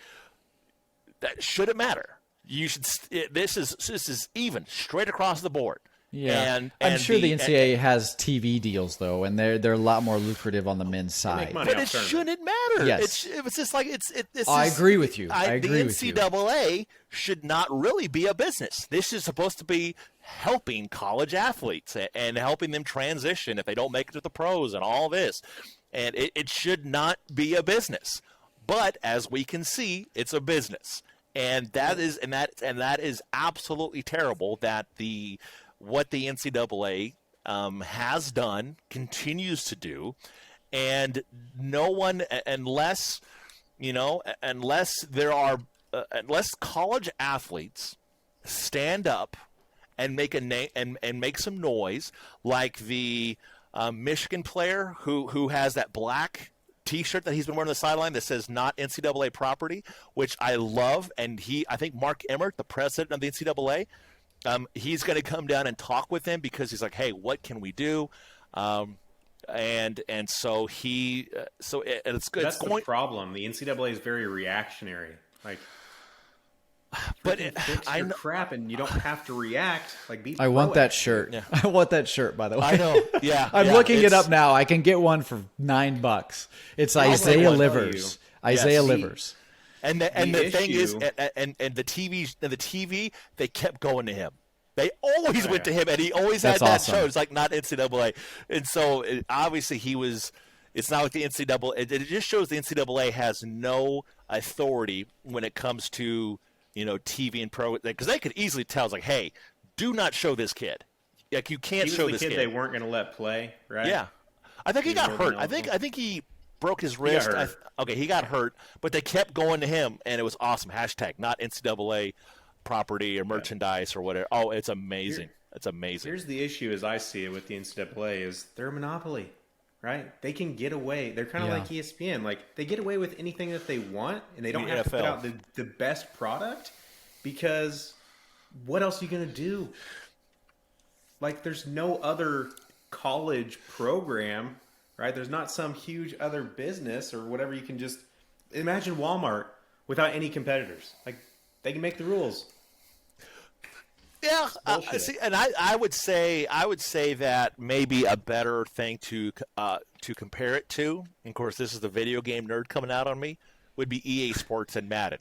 Speaker 2: That shouldn't matter. You should. This is even straight across the board.
Speaker 1: Yeah, and I'm sure the NCAA has TV deals though, and they're a lot more lucrative on the men's side.
Speaker 2: But it shouldn't matter.
Speaker 1: Yes,
Speaker 2: it's just like it's.
Speaker 1: I agree with you. I agree with you.
Speaker 2: The NCAA should not really be a business. This is supposed to be helping college athletes and helping them transition if they don't make it to the pros and all this, and it should not be a business. But as we can see, it's a business, and that is absolutely terrible. What the NCAA has done, continues to do, and no one, unless college athletes stand up and make a name and make some noise, like the Michigan player who has that black T-shirt that he's been wearing on the sideline that says "Not NCAA property," which I love, and I think Mark Emmert, the president of the NCAA. He's going to come down and talk with them because he's like, hey, what can we do? And so it's good.
Speaker 3: That's the problem. The NCAA is very reactionary. Like, but fix your crap, and you don't have to react. Like,
Speaker 1: I want that shirt. Yeah. I want that shirt. By the way,
Speaker 2: I know. Yeah,
Speaker 1: I'm looking it up now. I can get one for $9. It's Isaiah Livers. Isaiah Livers.
Speaker 2: And the thing is, and the TV, they kept going to him. They always went to him, and he always had that show. It's like not NCAA, and so obviously he was. It's not like the NCAA. It just shows the NCAA has no authority when it comes to TV and pro, because they could easily tell. It's like, hey, do not show this kid. Like, you can't show this kid.
Speaker 3: They weren't going to let play, right?
Speaker 2: Yeah, I think he got hurt. I think he broke his wrist. He got hurt, but they kept going to him, and it was awesome. # not NCAA property or merchandise or whatever. Oh, it's amazing. It's amazing.
Speaker 3: Here's the issue as I see it with the NCAA is they're a monopoly. right? They can get away. They're kind of
Speaker 1: Yeah.
Speaker 3: like ESPN. Like, they get away with anything that they want, and they don't
Speaker 2: The
Speaker 3: have to put
Speaker 2: NFL.
Speaker 3: out the best product, because what else are you going to do? Like, there's no other college program, right? There's not some huge other business or whatever. You can just imagine Walmart without any competitors. Like, they can make the rules.
Speaker 2: Yeah,
Speaker 3: Bullshit.
Speaker 2: see, and I would say that maybe a better thing to compare it to, and of course this is the video game nerd coming out on me, would be EA Sports and Madden,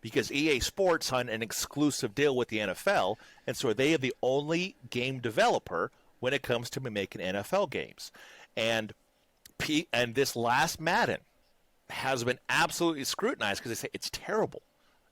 Speaker 2: because EA Sports signed an exclusive deal with the NFL, and so they are the only game developer when it comes to making NFL games, and this last Madden has been absolutely scrutinized because they say it's terrible.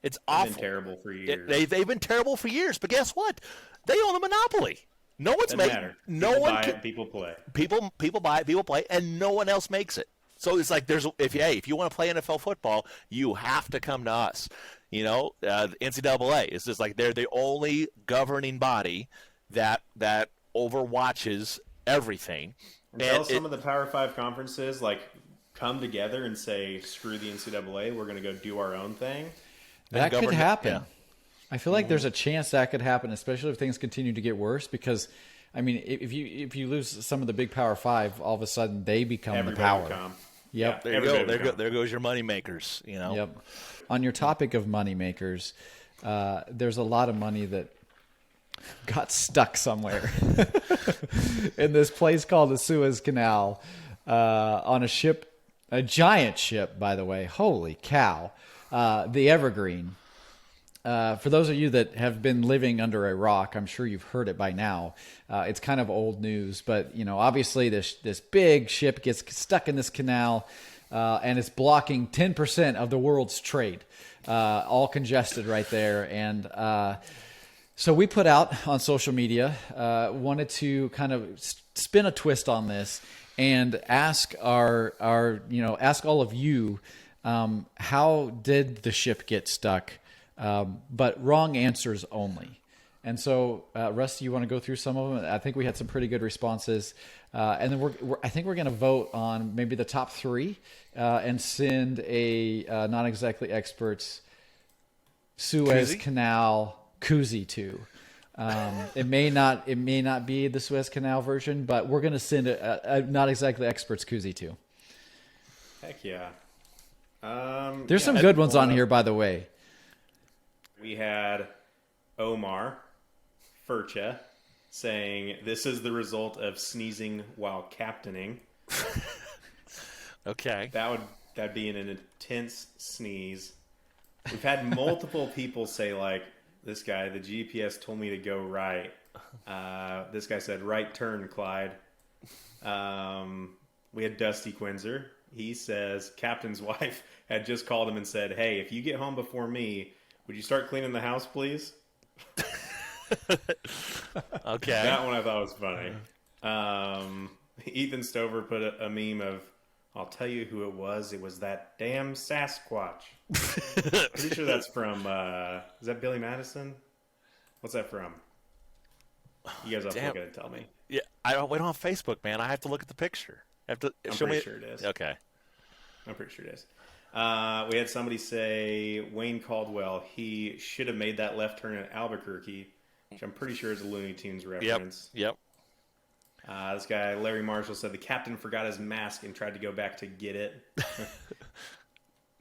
Speaker 2: It's awful.
Speaker 3: Been terrible for years.
Speaker 2: They've been terrible for years, but guess what? They own a monopoly. No one's
Speaker 3: Doesn't
Speaker 2: making.
Speaker 3: matter.
Speaker 2: No
Speaker 3: People
Speaker 2: one.
Speaker 3: buy it, people play.
Speaker 2: People buy it. People play, and no one else makes it. So it's like if you want to play NFL football, you have to come to us. The NCAA is just like they're the only governing body that overwatches everything.
Speaker 3: Until some of the Power 5 conferences like come together and say, screw the NCAA, we're going to go do our own thing.
Speaker 1: That could happen.
Speaker 2: Yeah.
Speaker 1: I feel like there's a chance that could happen, especially if things continue to get worse. Because, I mean, if you lose some of the big Power 5, all of a sudden they become
Speaker 3: Everybody
Speaker 1: the power.
Speaker 3: would come.
Speaker 1: Yep.
Speaker 2: There you go. There goes your money makers.
Speaker 1: Yep. On your topic of money makers, there's a lot of money that got stuck somewhere in this place called the Suez Canal on a ship, a giant ship, by the way. Holy cow. The Evergreen. For those of you that have been living under a rock, I'm sure you've heard it by now. It's kind of old news, but obviously this big ship gets stuck in this canal, and it's blocking 10% of the world's trade, all congested right there. And so we put out on social media, wanted to kind of spin a twist on this and ask ask all of you. How did the ship get stuck? But wrong answers only. And so, Rusty, you want to go through some of them? I think we had some pretty good responses. And then I think we're going to vote on maybe the top 3 and send a not exactly experts Suez Canal koozie to. It may not be the Suez Canal version, but we're going to send a not exactly experts koozie to.
Speaker 3: Heck yeah.
Speaker 1: There's some good ones on here, by the way.
Speaker 3: We had Omar Furcha saying, "This is the result of sneezing while captaining."
Speaker 2: Okay.
Speaker 3: That'd be an intense sneeze. We've had multiple people say, like, this guy, the GPS told me to go right. This guy said, "Right turn, Clyde." We had Dusty Quinzer. He says captain's wife had just called him and said, "Hey, if you get home before me, would you start cleaning the house, please?"
Speaker 2: Okay.
Speaker 3: That one I thought was funny. Ethan Stover put a meme of, "I'll tell you who it was. It was that damn Sasquatch." Pretty sure that's from, is that Billy Madison? What's that from? You guys have to look at it and tell me.
Speaker 2: Yeah, I went on Facebook, man. I have to look at the picture.
Speaker 3: I'm pretty sure it is.
Speaker 2: Okay.
Speaker 3: I'm pretty sure it is. We had somebody say Wayne Caldwell, he should have made that left turn at Albuquerque, which I'm pretty sure is a Looney Tunes reference.
Speaker 2: Yep.
Speaker 3: This guy, Larry Marshall, said the captain forgot his mask and tried to go back to get it.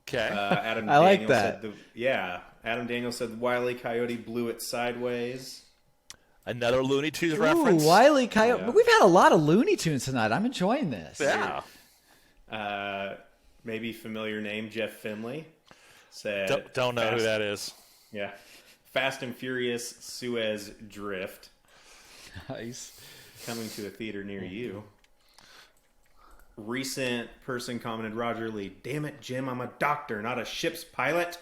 Speaker 2: Okay.
Speaker 3: Adam
Speaker 1: I like
Speaker 3: Daniel
Speaker 1: that.
Speaker 3: Said Adam Daniel said Wile E. Coyote blew it sideways.
Speaker 2: Another Looney Tunes
Speaker 1: Ooh,
Speaker 2: reference.
Speaker 1: Wile E. Coyote.
Speaker 3: Yeah.
Speaker 1: We've had a lot of Looney Tunes tonight. I'm enjoying this.
Speaker 2: Yeah.
Speaker 3: Maybe familiar name, Jeff Finley said.
Speaker 2: Don't know who that is.
Speaker 3: Yeah. Fast and Furious Suez Drift.
Speaker 1: Nice.
Speaker 3: Coming to a theater near you. Recent person commented, Roger Lee, "Damn it, Jim, I'm a doctor, not a ship's pilot."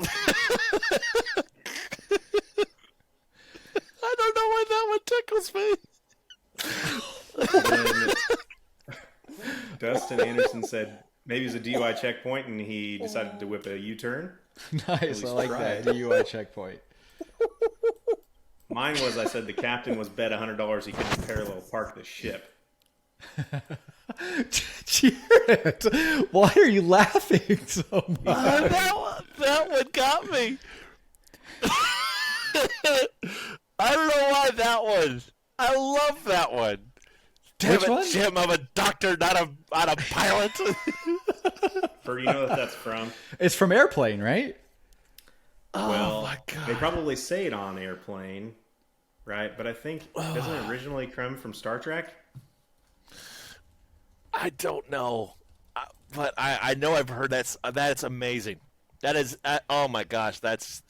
Speaker 2: I don't know why that one tickles me.
Speaker 3: And then Dustin Anderson said maybe it was a DUI checkpoint and he decided to whip a U-turn.
Speaker 1: Nice. I like that. DUI checkpoint.
Speaker 3: Mine was, I said the captain was bet $100 he couldn't parallel park the ship.
Speaker 1: Jarett, why are you laughing so much?
Speaker 2: That one got me. I don't know why that one. I love that one. Damn
Speaker 1: Which
Speaker 2: it,
Speaker 1: one?
Speaker 2: Jim, I'm a doctor, not a pilot.
Speaker 3: Bert, you know what that's from?
Speaker 1: It's from Airplane, right?
Speaker 3: Well,
Speaker 2: my God.
Speaker 3: they probably say it on Airplane, right? But I think, doesn't it originally come from Star Trek?
Speaker 2: I don't know, but I know I've heard that's amazing. That is, oh my gosh, that's,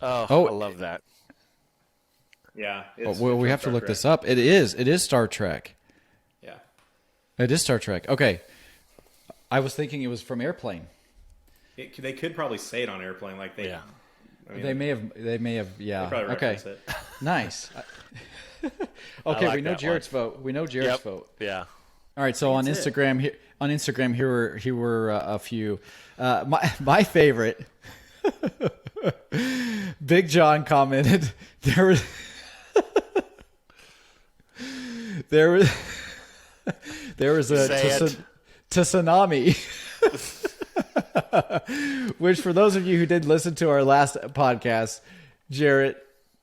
Speaker 2: I love that.
Speaker 3: Yeah.
Speaker 1: Well, we have to look this up. It is Star Trek.
Speaker 3: Yeah.
Speaker 1: It is Star Trek. Okay. I was thinking it was from Airplane.
Speaker 3: They could probably say it on Airplane, like they.
Speaker 2: Yeah.
Speaker 3: I mean,
Speaker 1: They may have. Yeah.
Speaker 3: they probably
Speaker 1: Okay.
Speaker 3: reference it.
Speaker 1: Nice. Okay,
Speaker 2: like
Speaker 1: we know
Speaker 2: that
Speaker 1: Jared's vote. We know Jared's vote.
Speaker 2: Yeah.
Speaker 1: All right, so on Instagram, here were a few. My favorite. Big John commented there was a
Speaker 2: Say it.
Speaker 1: tsunami, which for those of you who didn't listen to our last podcast, Jarett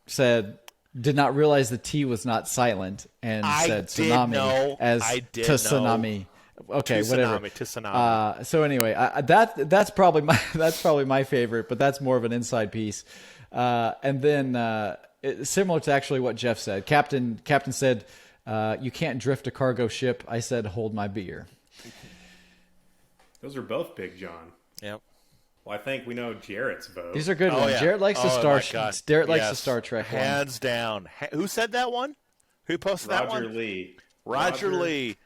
Speaker 1: said did not realize the T was not silent and said
Speaker 2: did
Speaker 1: tsunami
Speaker 2: know.
Speaker 1: as
Speaker 2: I did
Speaker 1: tsunami. Okay, whatever.
Speaker 2: Tsunami.
Speaker 1: So anyway, that's probably my favorite, but that's more of an inside piece. And then similar to actually what Jeff said, Captain said, "You can't drift a cargo ship." I said, "Hold my beer."
Speaker 3: Those are both Big John.
Speaker 2: Yep.
Speaker 3: Well, I think we know Jarrett's vote.
Speaker 1: These are good ones.
Speaker 2: Yeah.
Speaker 1: Jarett likes the
Speaker 2: my gosh.
Speaker 1: Jarett likes the
Speaker 2: Yes.
Speaker 1: Star Trek one.
Speaker 2: Hands down. Who said that one? Who posted that
Speaker 3: Roger
Speaker 2: one?
Speaker 3: Lee.
Speaker 2: Roger Lee.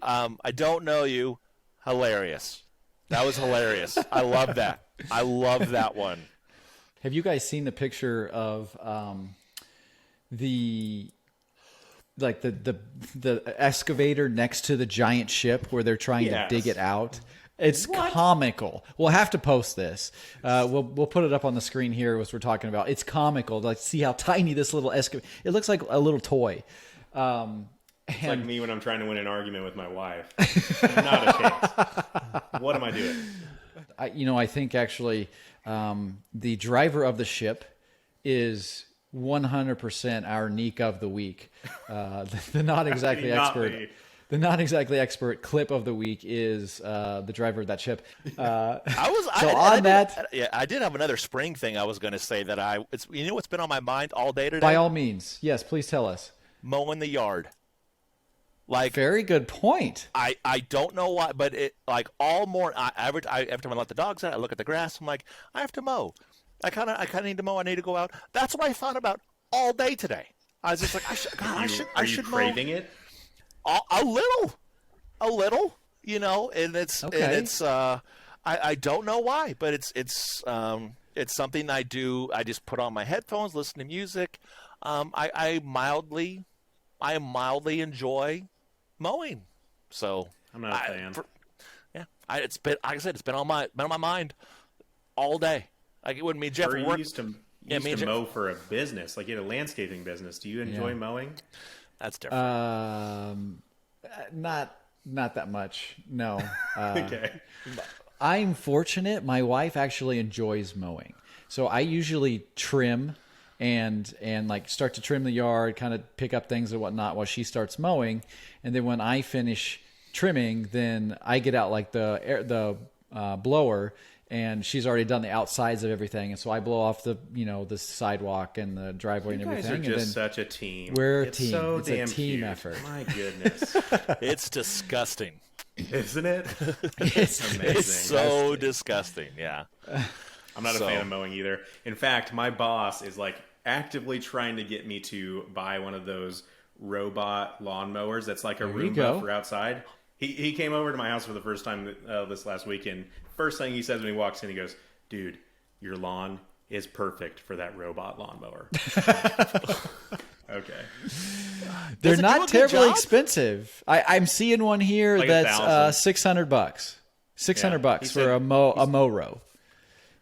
Speaker 2: I don't know you. Hilarious. That was hilarious. I love that. I love that one.
Speaker 1: Have you guys seen the picture of the excavator next to the giant ship where they're trying to dig it out? It's comical. We'll have to post this. We'll put it up on the screen here as we're talking about. It's comical. Like, see how tiny this little excavator. It looks like a little toy.
Speaker 3: It's like me when I'm trying to win an argument with my wife. Not a chance. What am I doing?
Speaker 1: I think actually the driver of the ship is 100% our Neek of the week. The not exactly expert. The not exactly expert clip of the week is the driver of that ship.
Speaker 2: I did have another spring thing I was going to say that what's been on my mind all day today?
Speaker 1: By all means, yes, please tell us.
Speaker 2: Mowing the yard. Like,
Speaker 1: very good point.
Speaker 2: I don't know why, but it like all morning. Every time I let the dogs out, I look at the grass. I'm like, I have to mow. I kind of need to mow. I need to go out. That's what I thought about all day today. I was just like, I should mow.
Speaker 3: Craving it?
Speaker 2: A little, and it's I don't know why, but it's something I do. I just put on my headphones, listen to music. I mildly enjoy mowing. So
Speaker 3: I'm not a fan.
Speaker 2: It's been, like I said, it's been on my mind all day. Like, it wouldn't be Jeff.
Speaker 3: You used to mow for a business, like you had a landscaping business. Do you enjoy mowing?
Speaker 2: That's different.
Speaker 1: Not that much. No.
Speaker 3: Okay.
Speaker 1: I'm fortunate. My wife actually enjoys mowing, so I usually trim and like start to trim the yard, kind of pick up things and whatnot while she starts mowing, and then when I finish trimming, then I get out like the blower. And she's already done the outsides of everything, and so I blow off the sidewalk and the driveway and everything.
Speaker 3: You guys are just such a team.
Speaker 1: We're a
Speaker 3: it's
Speaker 1: team.
Speaker 3: So
Speaker 1: it's
Speaker 3: damn
Speaker 1: a team
Speaker 3: cute.
Speaker 1: effort.
Speaker 3: My goodness,
Speaker 2: It's disgusting,
Speaker 3: isn't it?
Speaker 1: It's
Speaker 3: amazing.
Speaker 2: It's so disgusting. Yeah.
Speaker 3: I'm not a fan of mowing either. In fact, my boss is like actively trying to get me to buy one of those robot lawnmowers that's like a Roomba for outside. He came over to my house for the first time this last weekend. First thing he says when he walks in, he goes, "Dude, your lawn is perfect for that robot lawnmower." Okay.
Speaker 1: They're
Speaker 2: Does it do
Speaker 1: not
Speaker 2: a good
Speaker 1: terribly
Speaker 2: job?
Speaker 1: expensive. I'm seeing one here
Speaker 3: Like
Speaker 1: that's
Speaker 3: $1,000.
Speaker 1: $600. $600
Speaker 3: he
Speaker 1: for
Speaker 3: said-
Speaker 1: a mow row.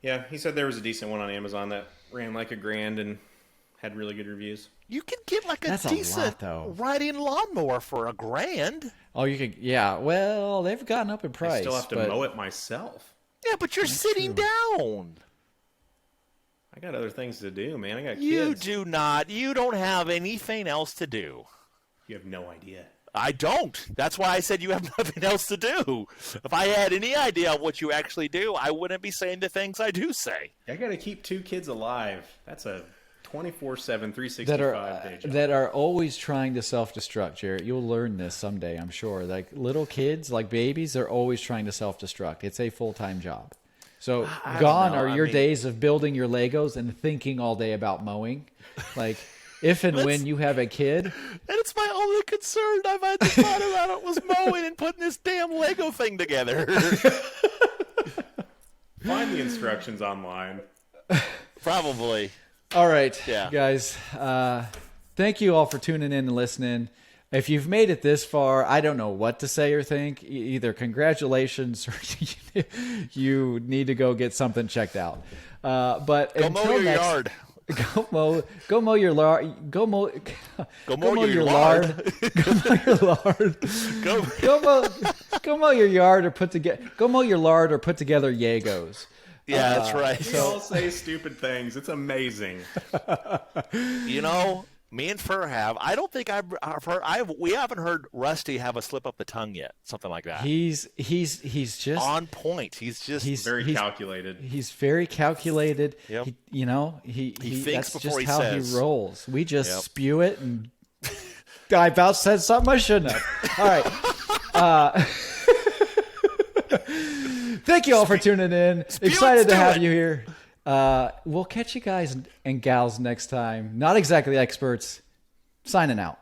Speaker 3: Yeah, he said there was a decent one on Amazon that ran like $1,000 and had really good reviews.
Speaker 2: You can get like a
Speaker 1: That's a
Speaker 2: decent
Speaker 1: lot, though.
Speaker 2: riding lawnmower for $1,000.
Speaker 1: Oh, you could. Yeah. Well, they've gotten up in price.
Speaker 3: I still have to mow it myself.
Speaker 2: Yeah, but you're sitting down.
Speaker 3: I got other things to do, man. I got kids.
Speaker 2: You do not. You don't have anything else to do.
Speaker 3: You have no idea.
Speaker 2: I don't. That's why I said you have nothing else to do. If I had any idea of what you actually do, I wouldn't be saying the things I do say.
Speaker 3: I got to keep 2 kids alive. That's a 24/7, 365 day job.
Speaker 1: that are always trying to self-destruct, Jarett. You'll learn this someday, I'm sure. Like little kids, like babies, they're always trying to self-destruct. It's a full-time job. So gone are your days of building your Legos and thinking all day about mowing. Like if and when you have a kid.
Speaker 2: And it's my only concern. I've had the thought about it was mowing and putting this damn Lego thing together.
Speaker 3: Find the instructions online.
Speaker 2: Probably.
Speaker 1: All right,
Speaker 2: Yeah.
Speaker 1: guys. Thank you all for tuning in and listening. If you've made it this far, I don't know what to say or think. Either congratulations or you need to go get something checked out. But
Speaker 2: Go mow your yard.
Speaker 1: Go mow your lard. Go mow your
Speaker 2: lard.
Speaker 1: Go mow your lard. Go mow your yard or put together. Go mow your lard or put together Yegos.
Speaker 2: Yeah, that's right.
Speaker 3: We all say stupid things. It's amazing.
Speaker 2: You know, me and Fur have. I don't think I've heard. We haven't heard Rusty have a slip up the tongue yet. Something like that.
Speaker 1: He's just
Speaker 2: on point. He's
Speaker 3: Very calculated.
Speaker 1: He's very calculated.
Speaker 2: Yep.
Speaker 1: He
Speaker 2: thinks
Speaker 1: that's
Speaker 2: before
Speaker 1: just
Speaker 2: he
Speaker 1: how
Speaker 2: says.
Speaker 1: he rolls. We just spew it, and I about said something I shouldn't have. All right. Thank you all for tuning in. Excited to have you here. We'll catch you guys and gals next time. Not exactly experts. Signing out.